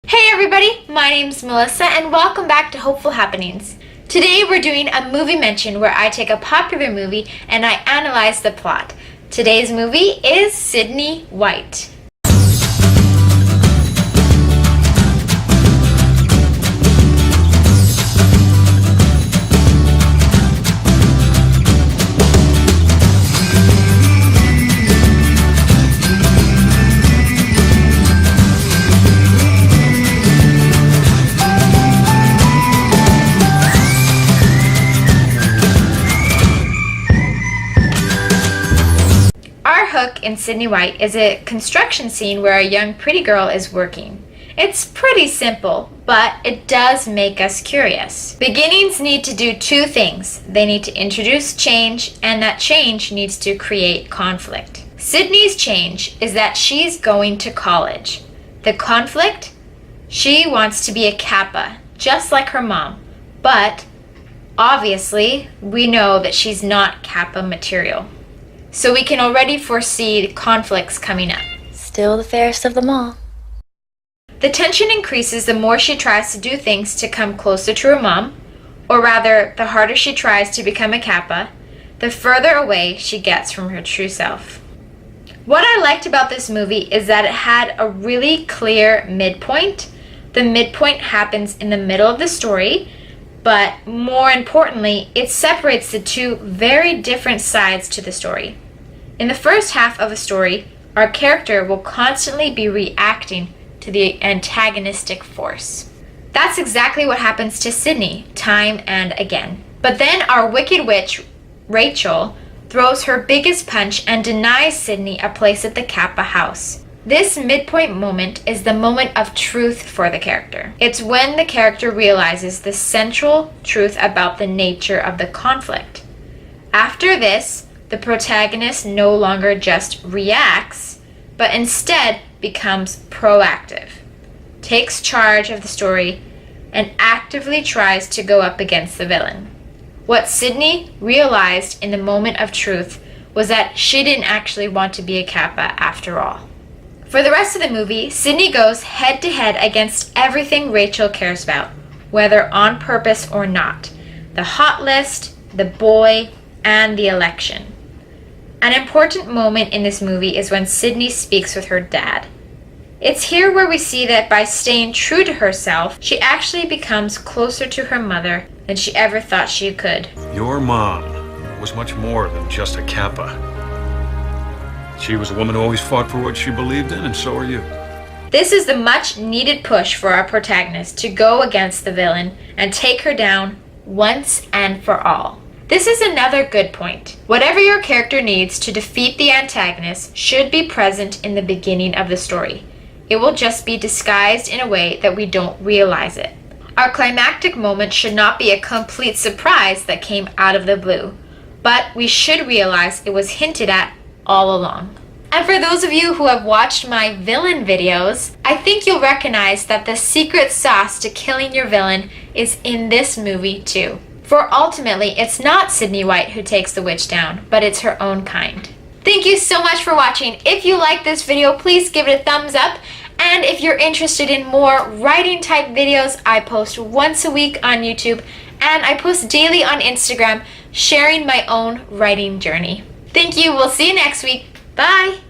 Hey everybody, my name's Melissa and welcome back to Hopeful Happenings. Today we're doing a movie mention where I take a popular movie and I analyze the plot. Today's movie is Sydney White. Hook in Sydney White is a construction scene where a young pretty girl is working. It's pretty simple, but it does make us curious. Beginnings need to do two things. They need to introduce change, and that change needs to create conflict. Sydney's change is that she's going to college. The conflict? She wants to be a Kappa, just like her mom. But, obviously, we know that she's not Kappa material. So we can already foresee conflicts coming up. Still the fairest of them all. The tension increases the more she tries to do things to come closer to her mom, or rather, the harder she tries to become a Kappa, the further away she gets from her true self. What I liked about this movie is that it had a really clear midpoint. The midpoint happens in the middle of the story, but more importantly, it separates the two very different sides to the story. In the first half of a story, our character will constantly be reacting to the antagonistic force. That's exactly what happens to Sydney, time and again. But then our wicked witch, Rachel, throws her biggest punch and denies Sydney a place at the Kappa house. This midpoint moment is the moment of truth for the character. It's when the character realizes the central truth about the nature of the conflict. After this, the protagonist no longer just reacts, but instead becomes proactive, takes charge of the story, and actively tries to go up against the villain. What Sydney realized in the moment of truth was that she didn't actually want to be a Kappa after all. For the rest of the movie, Sydney goes head to head against everything Rachel cares about, whether on purpose or not. The hot list, the boy, and the election. An important moment in this movie is when Sydney speaks with her dad. It's here where we see that by staying true to herself, she actually becomes closer to her mother than she ever thought she could. Your mom was much more than just a Kappa. She was a woman who always fought for what she believed in, and so are you. This is the much needed push for our protagonist to go against the villain and take her down once and for all. This is another good point. Whatever your character needs to defeat the antagonist should be present in the beginning of the story. It will just be disguised in a way that we don't realize it. Our climactic moment should not be a complete surprise that came out of the blue, but we should realize it was hinted at all along. And for those of you who have watched my villain videos, I think you'll recognize that the secret sauce to killing your villain is in this movie too. For ultimately, it's not Sydney White who takes the witch down, but it's her own kind. Thank you so much for watching. If you like this video, please give it a thumbs up. And if you're interested in more writing type videos, I post once a week on YouTube and I post daily on Instagram sharing my own writing journey. Thank you. We'll see you next week. Bye.